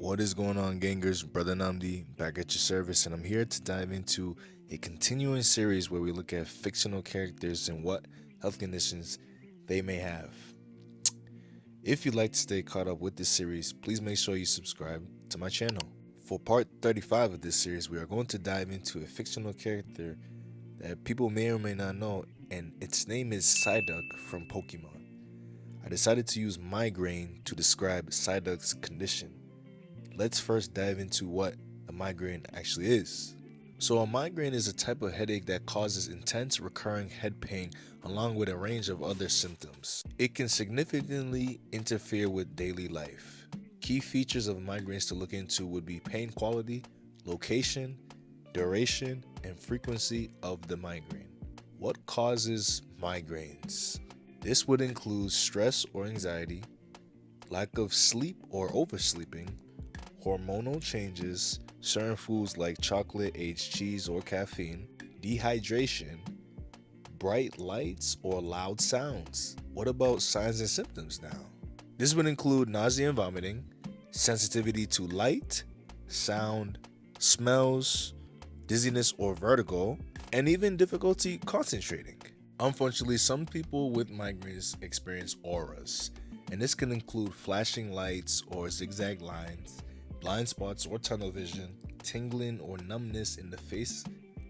What is going on, gangers? Brother Namdi back at your service, and I'm here to dive into a continuing series where we look at fictional characters and what health conditions they may have. If you'd like to stay caught up with this series, please make sure you subscribe to my channel. For part 35 of this series, we are going to dive into a fictional character that people may or may not know, and its name is Psyduck from Pokémon. I decided to use migraine to describe Psyduck's condition. Let's first dive into what a migraine actually is. So a migraine is a type of headache that causes intense recurring head pain along with a range of other symptoms. It can significantly interfere with daily life. Key features of migraines to look into would be pain quality, location, duration, and frequency of the migraine. What causes migraines? This would include stress or anxiety, lack of sleep or oversleeping, hormonal changes, certain foods like chocolate, aged cheese, or caffeine, dehydration, bright lights, or loud sounds. What about signs and symptoms now? This would include nausea and vomiting, sensitivity to light, sound, smells, dizziness or vertigo, and even difficulty concentrating. Unfortunately, some people with migraines experience auras, and this can include flashing lights or zigzag lines, blind spots or tunnel vision, tingling or numbness in the face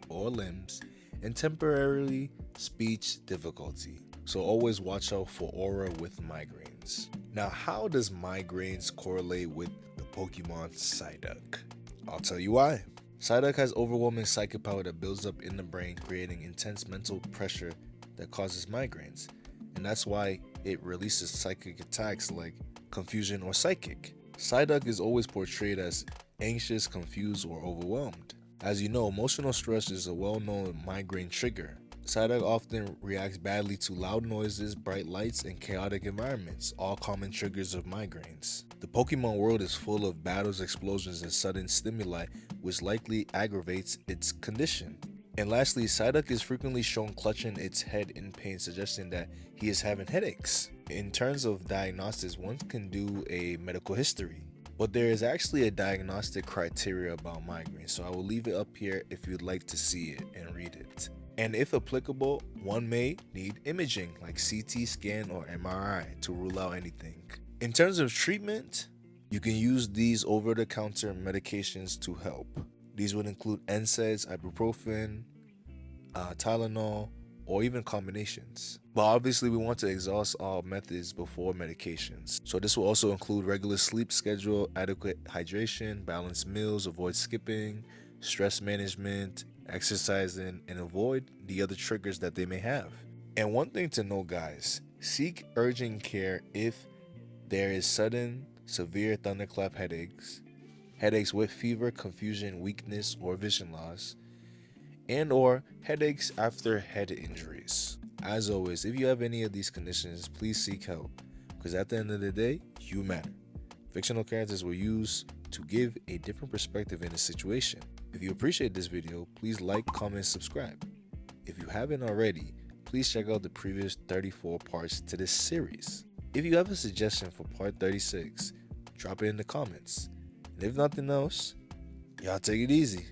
or limbs, and temporarily speech difficulty. So always watch out for aura with migraines. Now, how does migraines correlate with the Pokemon Psyduck? I'll tell you why. Psyduck has overwhelming psychic power that builds up in the brain, creating intense mental pressure that causes migraines, and that's why it releases psychic attacks like confusion or psychic. Psyduck is always portrayed as anxious, confused, or overwhelmed. As you know, emotional stress is a well-known migraine trigger. Psyduck often reacts badly to loud noises, bright lights, and chaotic environments, all common triggers of migraines. The Pokemon world is full of battles, explosions, and sudden stimuli, which likely aggravates its condition. And lastly, Psyduck is frequently shown clutching its head in pain, suggesting that he is having headaches. In terms of diagnostics, one can do a medical history, but there is actually a diagnostic criteria about migraine, so I will leave it up here if you'd like to see it and read it. And if applicable, one may need imaging like CT scan or MRI to rule out anything. In terms of treatment, you can use these over-the-counter medications to help. These would include NSAIDs, ibuprofen, Tylenol, or even combinations. But obviously we want to exhaust all methods before medications. So this will also include regular sleep schedule, adequate hydration, balanced meals, avoid skipping, stress management, exercising, and avoid the other triggers that they may have. And one thing to know, guys, seek urgent care if there is sudden, severe thunderclap headaches with fever, confusion, weakness, or vision loss, and or headaches after head injuries. As always, if you have any of these conditions, please seek help, because at the end of the day, you matter. Fictional characters were used to give a different perspective in a situation. If you appreciate this video, please like, comment, subscribe. If you haven't already, please check out the previous 34 parts to this series. If you have a suggestion for part 36, drop it in the comments. And if nothing else, y'all take it easy.